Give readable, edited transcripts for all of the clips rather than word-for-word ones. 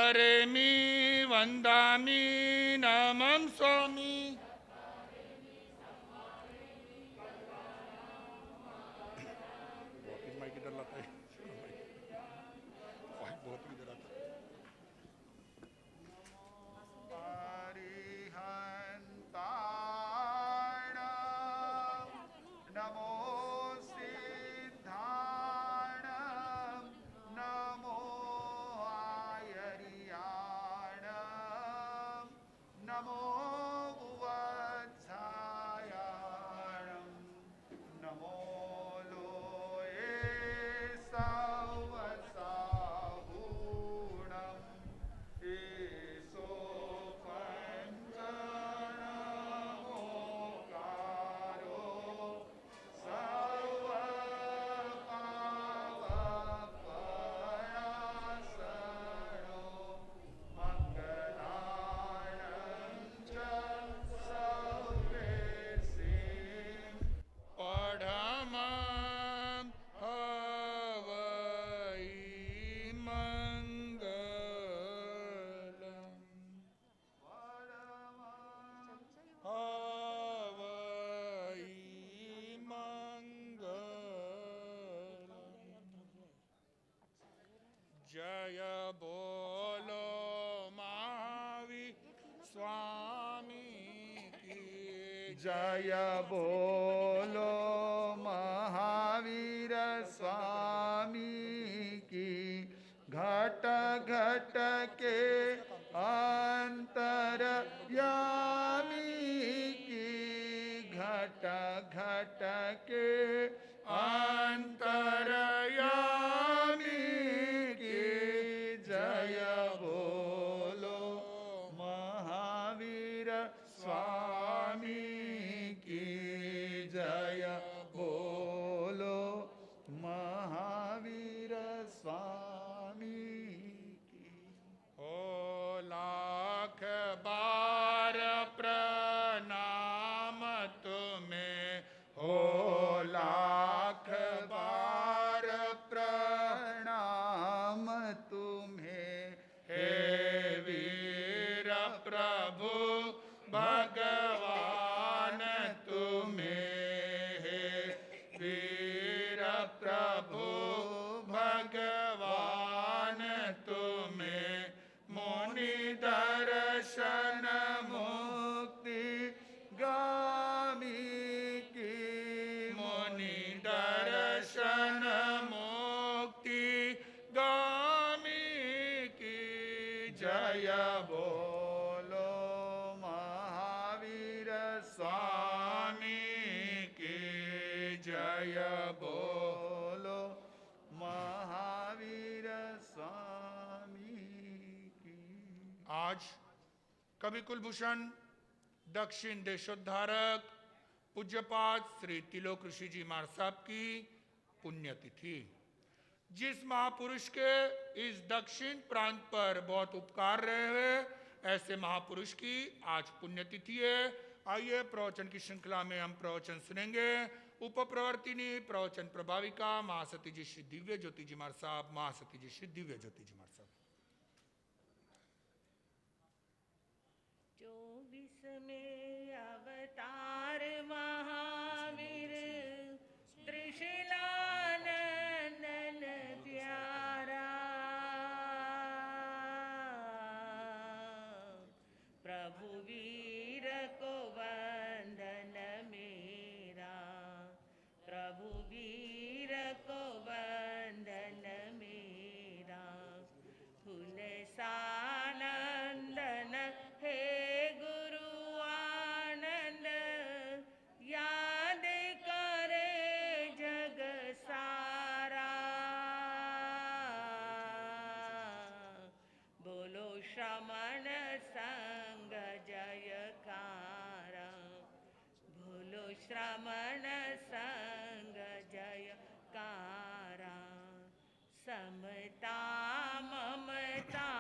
चत्वारेमि वन्दामि नमं स्वामी। Mic इधर लाता है, बहुत इधर आता है। अरिहन्ताण नमो सिद्धाण नमो आयर्याण नमो बुवत्सायाण नमो लोये सवसाहूणम् ईसो पञ्चनमोकारो सर्वपावपरासनो मङ्गलानं च सर्वेसिं पढमं हवै मङ्गलम् हवै मङ्गलम्। जय बोलो महावीर स्वामी की जय बोलो महावीर स्वामी की। घट घट के अंतर्यामी की। घट घट के अंतर्यामी की। जय बोलो महावीर स्वामी की। जय बोलो महावीर स्वामी की। हो लाख बार प्रणाम तुम्हें, हो लाख बार प्रणाम तुम्हें। हे वीर प्रभु भगवान तुम्हें। हे वीर प्रभु भगवान तुम्हें। मुनि दर्शन मुक्ति गामी की। मुनि दर्शन मुक्ति गामी की। जय बोलो महावीर स्वामी की जय बोलो महावीर स्वामी की। आज कवि कुलभूषण दक्षिण देशोद्धारक पूज्यपाद श्री तिलोक ऋषि जी महाराज साहब की पुण्यतिथि। जिस महापुरुष के इस दक्षिण प्रांत पर बहुत उपकार रहे हुए, ऐसे महापुरुष की आज पुण्यतिथि है। आइए प्रवचन की श्रृंखला में हम प्रवचन सुनेंगे। उपप्रवर्तिनी प्रवचन प्रभाविका महासती जी श्री दिव्य ज्योति जी महाराज साहब। महासती जी श्री दिव्य ज्योति जी महाराज साहब। 24 में अवतार महावीर त्रिशूलानंदन प्यारा। प्रभु वीर को वंदन मेरा। प्रभु वीर को वंदन मेरा। फूल सानंदन हे गुरु आनंद। याद करे जग सारा। बोलो श्रमण संग जयकारा। बोलो श्रमण संग जयकारा। समता ममता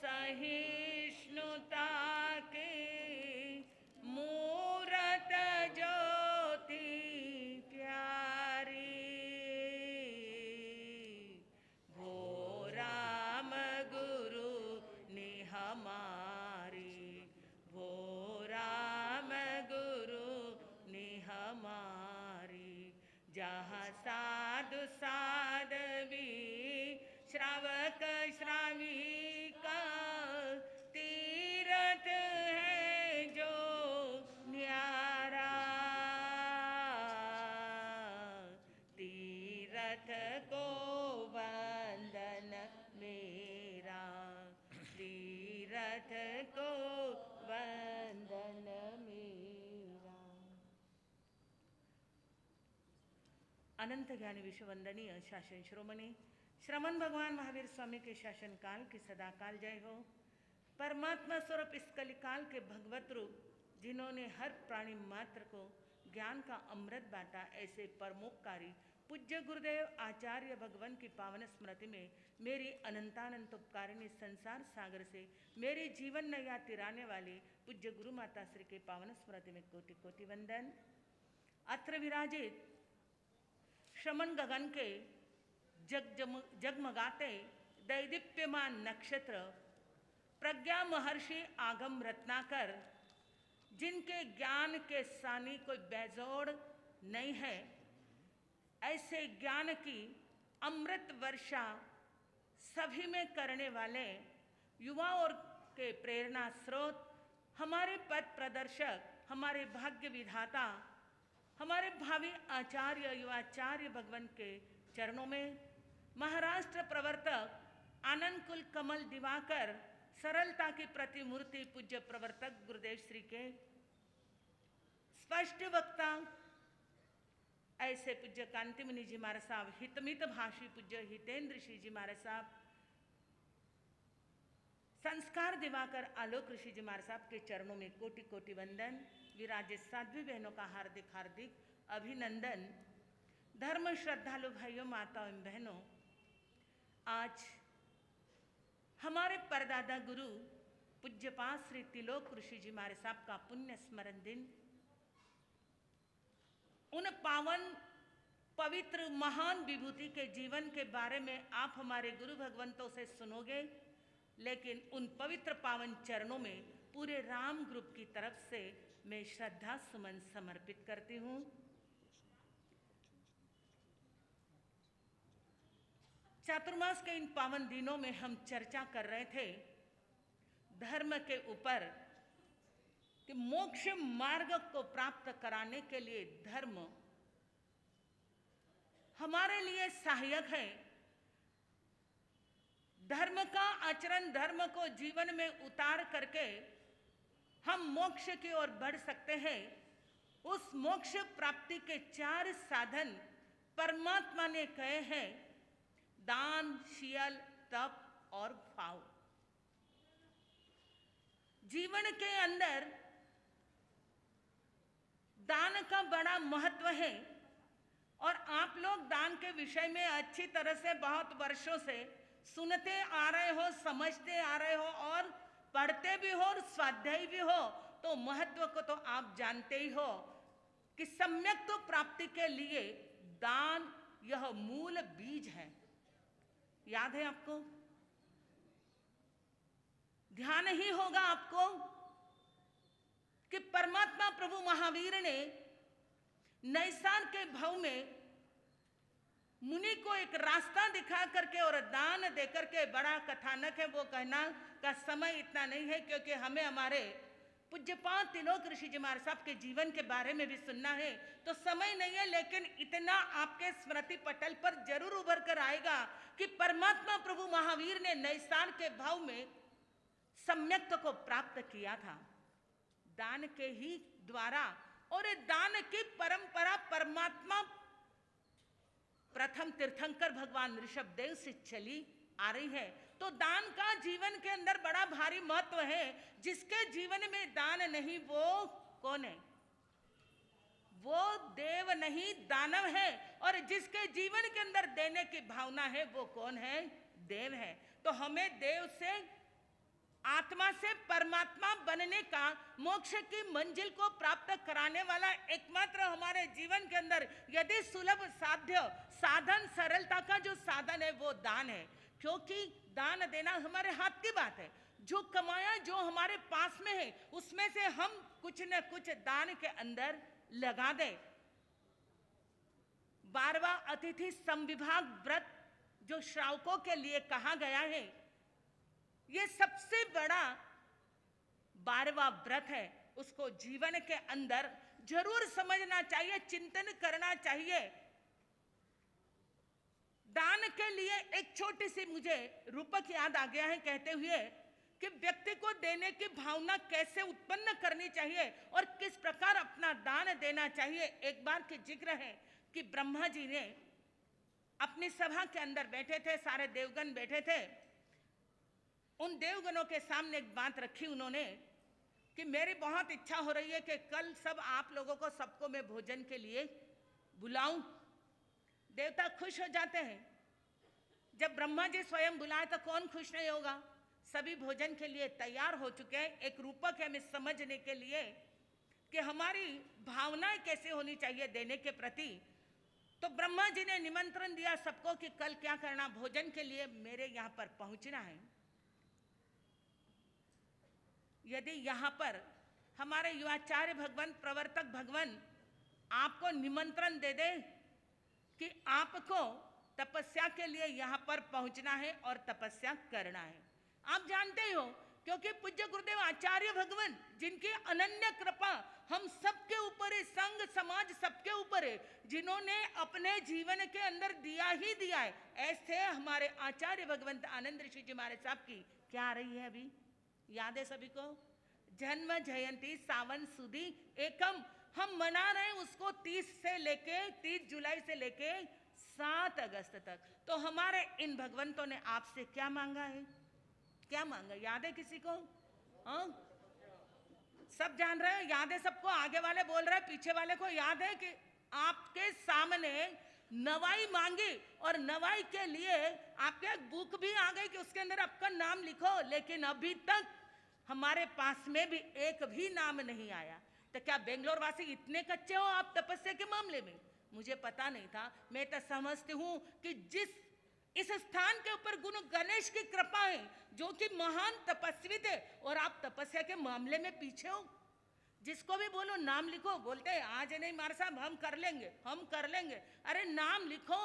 सहिष्णुता के मूरत ज्योति प्यारी। भो राम गुरु साधु साधवी श्रावक श्राविका तीरथ है जो न्यारा, तीरथ को वंदन मेरा, तीरथ को वंदन मेरा। अनंत ज्ञानी विश्ववंदनीय शासन शिरोमणि श्रमण भगवान महावीर स्वामी के शासन काल की सदाकाल जय हो। परमात्मा स्वरूप इस कलिकाल के भगवत रूप जिन्होंने हर प्राणी मात्र को ज्ञान का अमृत बांटा, ऐसे परमोपकारी पूज्य गुरुदेव आचार्य भगवान की पावन स्मृति में मेरी अनंतानंत उपकारिणी संसार सागर से मेरे जीवन नैया तिराने वाली पूज्य गुरु माता श्री के पावन स्मृति में कोटि कोटि वंदन। अत्र विराजित श्रमण गगन के जगमगाते दैदीप्यमान नक्षत्र प्रज्ञा महर्षि आगम रत्नाकर, जिनके ज्ञान के सानी कोई बेजोड़ नहीं है, ऐसे ज्ञान की अमृत वर्षा सभी में करने वाले युवाओं के प्रेरणा स्रोत, हमारे पथ प्रदर्शक, हमारे भाग्य विधाता, हमारे भावी आचार्य युवाचार्य भगवान के चरणों में महाराष्ट्र प्रवर्तक आनंद कुल कमल दिवाकर सरलता की प्रतिमूर्ति पूज्य प्रवर्तक गुरुदेव श्री के स्पष्ट वक्ता ऐसे पूज्य कांतिमुनि जी महाराज साहब, हितमित भाषी पूज्य हितेंद्र श्री जी महाराज साहब, संस्कार दिवाकर आलोक ऋषि जी महाराज साहब के चरणों में कोटि कोटि वंदन। विराजित साध्वी बहनों का हार्दिक हार्दिक अभिनंदन। धर्म श्रद्धालु भाइयों माताओं एवं बहनों, आज हमारे परदादा गुरु पूज्यपाद श्री तिलोक ऋषि जी महाराज साहब का पुण्य स्मरण दिन। उन पावन पवित्र महान विभूति के जीवन के बारे में आप हमारे गुरु भगवंतों से सुनोगे, लेकिन उन पवित्र पावन चरणों में पूरे राम ग्रुप की तरफ से मैं श्रद्धा सुमन समर्पित करती हूँ। चातुर्मास के इन पावन दिनों में हम चर्चा कर रहे थे धर्म के ऊपर कि मोक्ष मार्ग को प्राप्त कराने के लिए धर्म हमारे लिए सहायक है। धर्म का आचरण, धर्म को जीवन में उतार करके हम मोक्ष की ओर बढ़ सकते हैं। उस मोक्ष प्राप्ति के 4 साधन परमात्मा ने कहे हैं: दान, शील, तप और भाव। जीवन के अंदर दान का बड़ा महत्व है और आप लोग दान के विषय में अच्छी तरह से बहुत वर्षों से सुनते आ रहे हो, समझते आ रहे हो और पढ़ते भी हो और स्वाध्याय भी हो, तो महत्व को तो आप जानते ही हो कि सम्यक तो प्राप्ति के लिए दान यह मूल बीज है। याद है आपको? ध्यान ही होगा आपको कि परमात्मा प्रभु महावीर ने नैसार के भाव में मुनि को एक रास्ता दिखा करके और दान दे करके, बड़ा कथानक है, वो कहना का समय इतना नहीं है क्योंकि हमें हमारे पूज्यपाद तिलोक ऋषि जी महाराज साहब के जीवन के बारे में भी सुनना है, तो समय नहीं है। लेकिन इतना आपके स्मृति पटल पर जरूर उभर कर आएगा कि परमात्मा प्रभु महावीर ने नैसार के भाव में सम्यक्त को प्राप्त किया था दान के ही द्वारा, और दान की परंपरा परमात्मा प्रथम तीर्थंकर भगवान ऋषभदेव से चली आ रही है। तो दान का जीवन के अंदर बड़ा भारी महत्व है। जिसके जीवन में दान नहीं वो कौन है? वो देव नहीं दानव है। और जिसके जीवन के अंदर देने की भावना है वो कौन है? देव है। तो हमें देव से, आत्मा से परमात्मा बनने का, मोक्ष की मंजिल को प्राप्त कराने वाला एकमात्र हमारे जीवन के अंदर यदि सुलभ साध्य साधन, सरलता का जो साधन है वो दान है। क्योंकि दान देना हमारे हाथ की बात है। जो कमाया, जो हमारे पास में है, उसमें से हम कुछ न कुछ दान के अंदर लगा दें। 12वां अतिथि समविभाग व्रत जो श्रावकों के लिए कहा गया है, ये सबसे बड़ा 12वां व्रत है। उसको जीवन के अंदर जरूर समझना चाहिए, चिंतन करना चाहिए। दान के लिए एक छोटी सी मुझे रूपक याद आ गया है कहते हुए कि व्यक्ति को देने की भावना कैसे उत्पन्न करनी चाहिए और किस प्रकार अपना दान देना चाहिए। एक बार की जिक्र है कि ब्रह्मा जी ने अपनी सभा के अंदर बैठे थे, सारे देवगण बैठे थे। उन देवगणों के सामने एक बात रखी उन्होंने कि मेरी बहुत इच्छा हो रही है कि कल सब आप लोगों को सबको मैं भोजन के लिए बुलाऊं। देवता खुश हो जाते हैं। जब ब्रह्मा जी स्वयं बुलाए तो कौन खुश नहीं होगा। सभी भोजन के लिए तैयार हो चुके हैं। एक रूपक है हमें समझने के लिए कि हमारी भावनाएं कैसे होनी चाहिए देने के प्रति। तो ब्रह्मा जी ने निमंत्रण दिया सबको कि कल क्या करना, भोजन के लिए मेरे यहाँ पर पहुंचना है। यदि यहाँ पर हमारे युवाचार्य भगवान, प्रवर्तक भगवान आपको निमंत्रण दे दे कि आपको तपस्या के लिए यहाँ पर पहुंचना है और तपस्या करना है, आप जानते हो, क्योंकि पूज्य गुरुदेव आचार्य भगवान जिनकी अनन्य कृपा हम सबके ऊपर है, संघ समाज सबके ऊपर है, जिन्होंने अपने जीवन के अंदर दिया ही दिया है। ऐसे हमारे आचार्य भगवंत आनंद ऋषि जी महाराज साहब की क्या आ रही है अभी, याद है सभी को, जन्म जयंती सावन सुदी एकम हम मना रहे हैं उसको 30 जुलाई से लेके 7 अगस्त तक। तो हमारे इन भगवंतों ने आपसे क्या मांगा है, क्या मांगा, याद है किसी को? हाँ, सब जान रहे हैं, याद है सबको? आगे वाले बोल रहे हैं, पीछे वाले को याद है कि आपके सामने नवाई मांगी और नवाई के लिए आपके एक बुक भी आ गई कि उसके अंदर आपका नाम लिखो, लेकिन अभी तक हमारे पास में भी एक भी नाम नहीं आया। तो क्या बेंगलोर वासी इतने कच्चे हो आप तपस्या के मामले में? मुझे पता नहीं था। मैं तो समझती हूँ कि इस स्थान के ऊपर गुरु गणेश की कृपा है, जो कि महान तपस्वी थे, और आप तपस्या के मामले में पीछे हो। जिसको भी बोलो नाम लिखो, बोलते हैं आज नहीं मार साहब हम कर लेंगे, हम कर लेंगे। अरे नाम लिखो,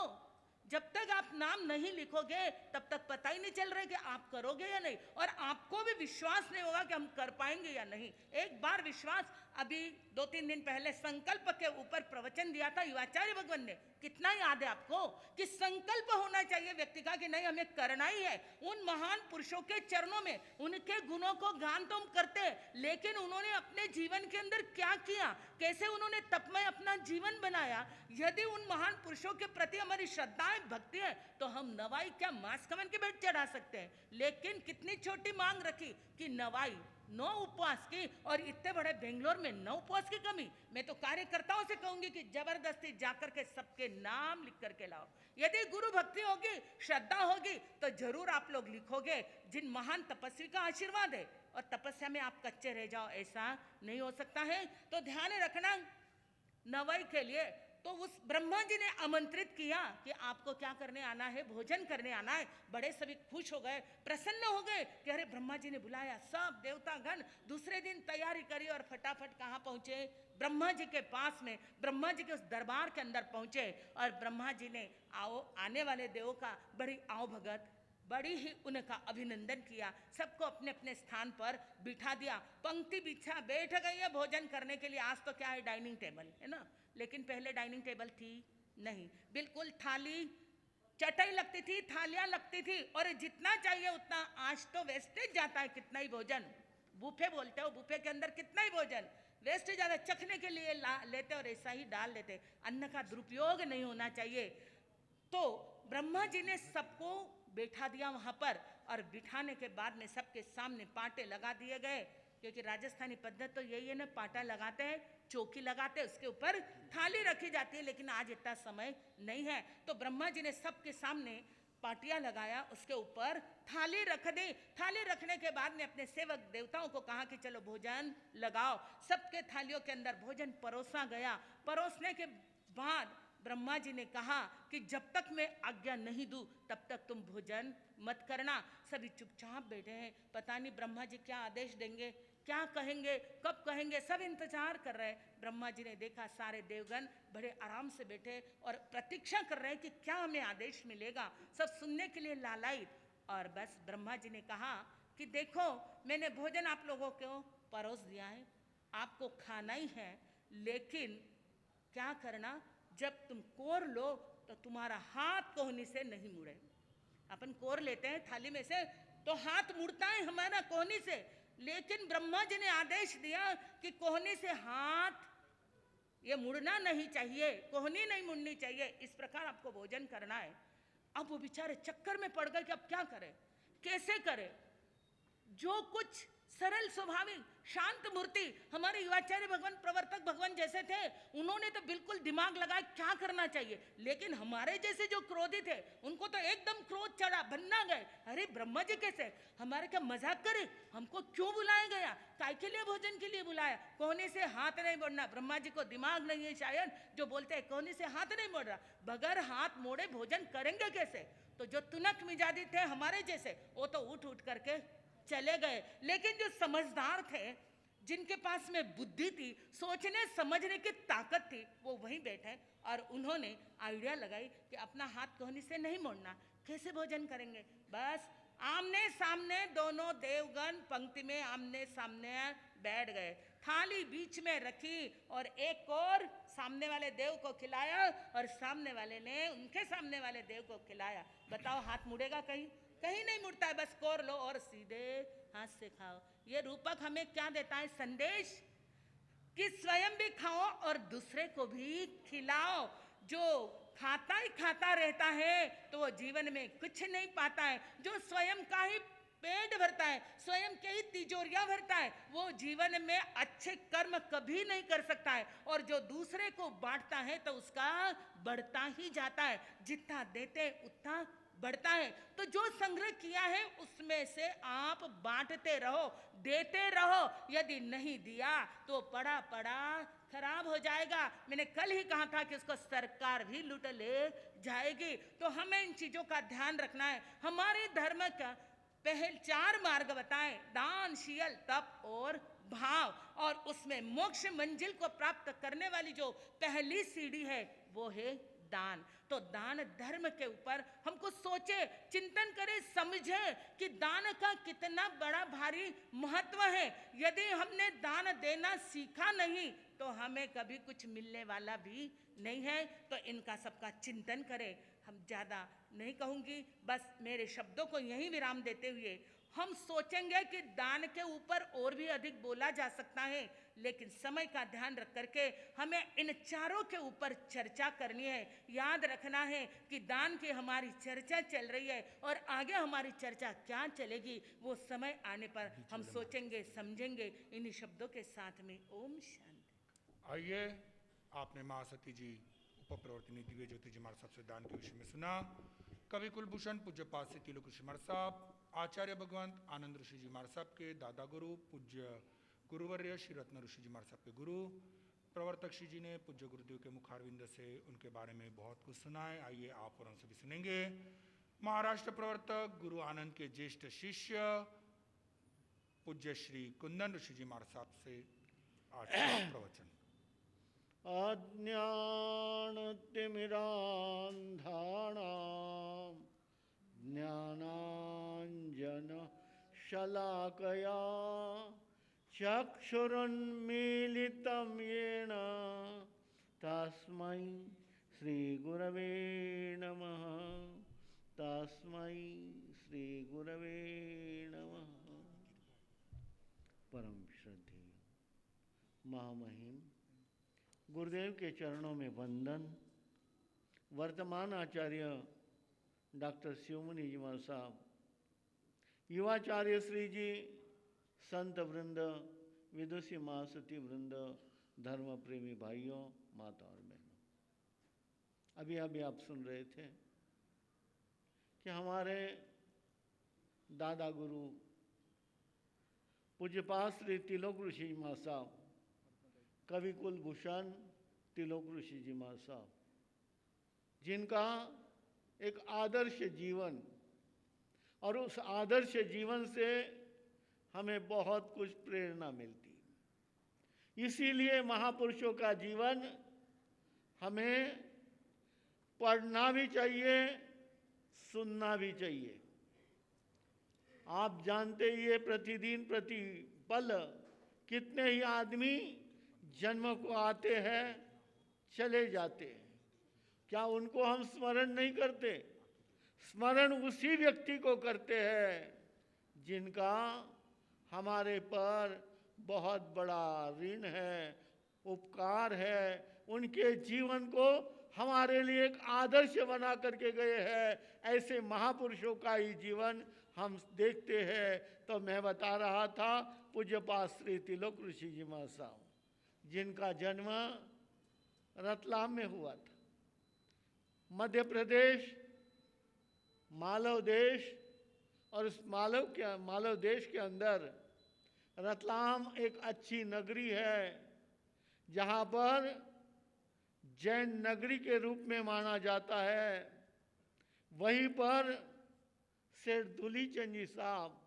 जब तक आप नाम नहीं लिखोगे तब तक पता ही नहीं चल रहा है कि आप करोगे या नहीं, और आपको भी विश्वास नहीं होगा कि हम कर पाएंगे या नहीं। एक बार विश्वास, अभी 2-3 दिन पहले संकल्प के ऊपर प्रवचन दिया था युवाचार्य भगवान ने, कितना याद है आपको कि संकल्प होना चाहिए व्यक्ति का कि नहीं हमें करना ही है। उन महान पुरुषों के चरणों में उनके गुणों को गान तो हम करते हैं, लेकिन उन्होंने अपने जीवन के अंदर क्या किया, कैसे उन्होंने तपमय अपना जीवन बनाया। यदि उन महान पुरुषों के प्रति हमारी श्रद्धा है, भक्ति है, तो हम नवाई क्या मांस कमन के भेंट चढ़ा सकते हैं। लेकिन कितनी छोटी मांग रखी कि नवाई 9 उपवास की, और इतने बड़े बेंगलोर में 9 उपवास की कमी। मैं तो कार्यकर्ताओं से कहूंगी कि जबरदस्ती जाकर के सबके नाम लिख करके लाओ। यदि गुरु भक्ति होगी, श्रद्धा होगी, तो जरूर आप लोग लिखोगे जिन महान तपस्वी का आशीर्वाद है, और तपस्या में आप कच्चे रह जाओ, ऐसा नहीं हो सकता है। तो ध्यान रखना, नवाई के लिए तो उस ब्रह्मा जी ने आमंत्रित किया कि आपको क्या करने आना है, भोजन करने आना है। बड़े सभी खुश हो गए, प्रसन्न हो गए कि अरे ब्रह्मा जी ने बुलाया। सब देवतागण दूसरे दिन तैयारी करी और फटाफट कहाँ पहुंचे, ब्रह्मा जी के पास में, ब्रह्मा जी के उस दरबार के अंदर पहुंचे। और ब्रह्मा जी ने आने वाले देवों का बड़ी आओ भगत, बड़ी ही उनका अभिनंदन किया, सबको अपने अपने स्थान पर बिठा दिया, पंक्ति बिछा बैठ गई है भोजन करने के लिए। आज तो क्या है, डाइनिंग टेबल है ना, लेकिन पहले डाइनिंग टेबल थी नहीं, बिल्कुल थाली चटाई लगती थी, थालियां लगती थी, और जितना चाहिए उतना। आज तो वेस्टेज जाता है कितना ही भोजन, बुफे बोलते हो, बुफे के अंदर कितना ही भोजन वेस्टेज जाता है, चखने के लिए लेते और ऐसा ही डाल देते। अन्न का दुरुपयोग नहीं होना चाहिए। तो ब्रह्मा जी ने सबको बैठा दिया वहां पर, और बिठाने के बाद में सबके सामने पाटे लगा दिए गए, क्योंकि राजस्थानी पद्धत तो यही है ना, पाटा लगाते हैं, चौकी लगाते हैं, उसके ऊपर थाली रखी जाती है, लेकिन आज इतना समय नहीं है। तो ब्रह्मा जी ने सबके सामने पाटियां लगाया, उसके ऊपर थाली रख दी। थाली रखने के बाद में अपने सेवक देवताओं को कहा कि चलो भोजन लगाओ। सबके थालियों के अंदर भोजन परोसा गया। परोसने के बाद ब्रह्मा जी ने कहा कि जब तक मैं आज्ञा नहीं दूं तब तक तुम भोजन मत करना। सभी चुपचाप बैठे हैं, पता नहीं ब्रह्मा जी क्या आदेश देंगे, क्या कहेंगे, कब कहेंगे, सब इंतजार कर रहे हैं। ब्रह्मा जी ने देखा सारे देवगण बड़े आराम से बैठे और प्रतीक्षा कर रहे हैं कि क्या हमें आदेश मिलेगा, सब सुनने के लिए लालायित। और बस ब्रह्मा जी ने कहा कि देखो मैंने भोजन आप लोगों को परोस दिया है, आपको खाना ही है, लेकिन क्या करना, जब तुम कोर लो तो तुम्हारा हाथ कोहनी से नहीं मुड़े। अपन कोर लेते हैं थाली में से तो हाथ मुड़ता है हमारा कोहनी से, लेकिन ब्रह्मा जी ने आदेश दिया कि कोहनी से हाथ ये मुड़ना नहीं चाहिए, कोहनी नहीं मुड़नी चाहिए, इस प्रकार आपको भोजन करना है। अब वो बेचारे चक्कर में पड़ गए कि अब क्या करें, कैसे करें। जो कुछ सरल स्वाभाविक शांत मूर्ति हमारे युवाचार्य भगवान प्रवर्तक भगवान जैसे थे, उन्होंने तो बिल्कुल दिमाग लगाया क्या करना चाहिए, लेकिन हमारे जैसे जो क्रोधी थे उनको तो एकदम क्रोध चढ़ा, भन्ना गए, अरे ब्रह्मा जी कैसे, हमारे क्या मजाक करे, हमको क्यों बुलाया गया, काय के लिए भोजन के लिए बुलाया, कोहनी से हाथ नहीं मोड़ना। ब्रह्मा जी को दिमाग नहीं है शायद, जो बोलते हैं कोहनी से हाथ नहीं मोड़ रहा, बगैर हाथ मोड़े भोजन करेंगे कैसे। तो जो तुनक मिजाजी थे हमारे जैसे, वो तो उठ उठ करके चले गए, लेकिन जो समझदार थे, जिनके पास में बुद्धि थी, सोचने समझने की ताकत थी, वो वहीं बैठे और उन्होंने आइडिया लगाई कि अपना हाथ कोहनी से नहीं मोड़ना, कैसे भोजन करेंगे। बस आमने सामने दोनों देवगण पंक्ति में आमने सामने बैठ गए, थाली बीच में रखी और एक और सामने वाले देव को खिलाया और सामने वाले ने उनके सामने वाले देव को खिलाया। बताओ हाथ मुड़ेगा कहीं, कहीं नहीं मुड़ता है, बस कोर लो और सीधे हाथ से खाओ। ये रूपक हमें क्या देता है संदेश, कि स्वयं भी खाओ और दूसरे को भी खिलाओ। जो खाता ही खाता रहता है तो वो जीवन में कुछ नहीं पाता है, जो स्वयं का ही पेट भरता है, स्वयं के ही तिजोरियां भरता है, वो जीवन में अच्छे कर्म कभी नहीं कर सकता है। और जो दूसरे को बांटता है तो उसका बढ़ता ही जाता है, जितना देते उतना बढ़ता है। तो जो संग्रह किया है उसमें से आप बांटते रहो, देते रहो, यदि नहीं दिया तो पड़ा पड़ा खराब हो जाएगा। मैंने कल ही कहा था कि उसको सरकार भी लूट ले जाएगी। तो हमें इन चीजों का ध्यान रखना है। हमारे धर्म का पहले 4 मार्ग बताए, दान, शील, तप और भाव, और उसमें मोक्ष मंजिल को प्राप्त करने वाली जो पहली सीढ़ी है वो है दान। तो दान धर्म के ऊपर हमको सोचे, चिंतन करे, समझे कि दान का कितना बड़ा भारी महत्व है। यदि हमने दान देना सीखा नहीं तो हमें कभी कुछ मिलने वाला भी नहीं है। तो इनका सबका चिंतन करें। हम ज्यादा नहीं कहूंगी, बस मेरे शब्दों को यहीं विराम देते हुए हम सोचेंगे कि दान के ऊपर और भी अधिक बोला जा सकता है, लेकिन समय का ध्यान रख करके हमें इन चारों के ऊपर चर्चा करनी है। याद रखना है कि दान की हमारी चर्चा चल रही है और आगे हमारी चर्चा क्या चलेगी वो समय आने पर हम सोचेंगे, समझेंगे। इन्हीं शब्दों के साथ में ओम शांति। आइए, आपने महासती जी उपप्रवर्तनी दिव्य ज्योति जी महाराज साहब से दान के विषय में सुना। कवि कुलभूषण पूज्यपाद श्री तिलक ऋषि महाराज साहब, आचार्य भगवंत आनंद ऋषि जी महाराज साहब के दादा गुरु, पूज्य गुरुवर्य श्री रत्न ऋषि जी महाराज साहब के गुरु, प्रवर्तक श्री जी ने पूज्य गुरुदेव के मुखारविंद से उनके बारे में बहुत कुछ सुना है। आइए आप और हमसे भी सुनेंगे। महाराष्ट्र प्रवर्तक गुरु आनंद के ज्येष्ठ शिष्य पूज्य श्री कुंदन ऋषि जी महाराज साहब से आज का प्रवचन। अज्ञानतिमिरान्धानां ज्ञानाञ्जनशलाकया चक्षुरुन्मीलितं येन तस्मै श्रीगुरवे नमः। तस्मै श्रीगुरवे नमः। परम श्रद्धेय महामहिम गुरुदेव के चरणों में वंदन। वर्तमान आचार्य डॉक्टर शिवमुनि जी महाराज साहब, युवाचार्य श्री जी, संत वृंद, विदुषी महासती वृंद, धर्म प्रेमी भाइयों, माता और बहनों, अभी अभी आप सुन रहे थे कि हमारे दादा गुरु पूज्यपाद श्री तिलोक ऋषि जी महाराज साहब, कवि कुलभूषण तिलोक ऋषि जी महाराज साहब, जिनका एक आदर्श जीवन, और उस आदर्श जीवन से हमें बहुत कुछ प्रेरणा मिलती है। इसीलिए महापुरुषों का जीवन हमें पढ़ना भी चाहिए, सुनना भी चाहिए। आप जानते ही है, प्रतिदिन प्रति पल कितने ही आदमी जन्म को आते हैं, चले जाते हैं। क्या उनको हम स्मरण नहीं करते? स्मरण उसी व्यक्ति को करते हैं जिनका हमारे पर बहुत बड़ा ऋण है, उपकार है। उनके जीवन को हमारे लिए एक आदर्श बना करके गए हैं। ऐसे महापुरुषों का ही जीवन हम देखते हैं। तो मैं बता रहा था, पूज्यपाद श्री तिलोक ऋषि जी महासाब, जिनका जन्म रतलाम में हुआ था। मध्य प्रदेश मालव देश, और उस मालव देश के अंदर रतलाम एक अच्छी नगरी है, जहाँ पर जैन नगरी के रूप में माना जाता है। वहीं पर सेठ दुली चंद जी साहब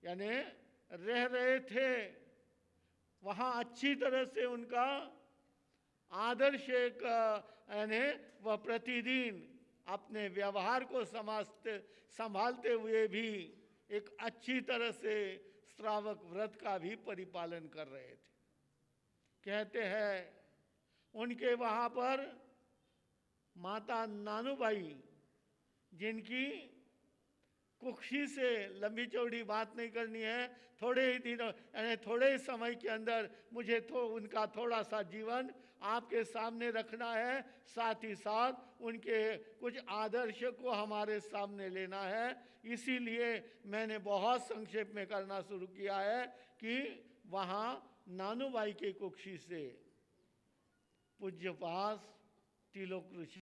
यानी रह रहे थे। वहाँ अच्छी तरह से उनका आदर्श एक यानी वह प्रतिदिन अपने व्यवहार को संभालते हुए भी एक अच्छी तरह से श्रावक व्रत का भी परिपालन कर रहे थे। कहते हैं उनके वहाँ पर माता नानूबाई, जिनकी कुक्षी से लंबी चौड़ी बात नहीं करनी है, थोड़े ही दिनों यानी थोड़े ही समय के अंदर मुझे उनका थोड़ा सा जीवन आपके सामने रखना है। साथ ही साथ उनके कुछ आदर्श को हमारे सामने लेना है। इसीलिए मैंने बहुत संक्षेप में करना शुरू किया है कि वहाँ नानूबाई के कुक्षी से पूज्यपाद तिलोक ऋषि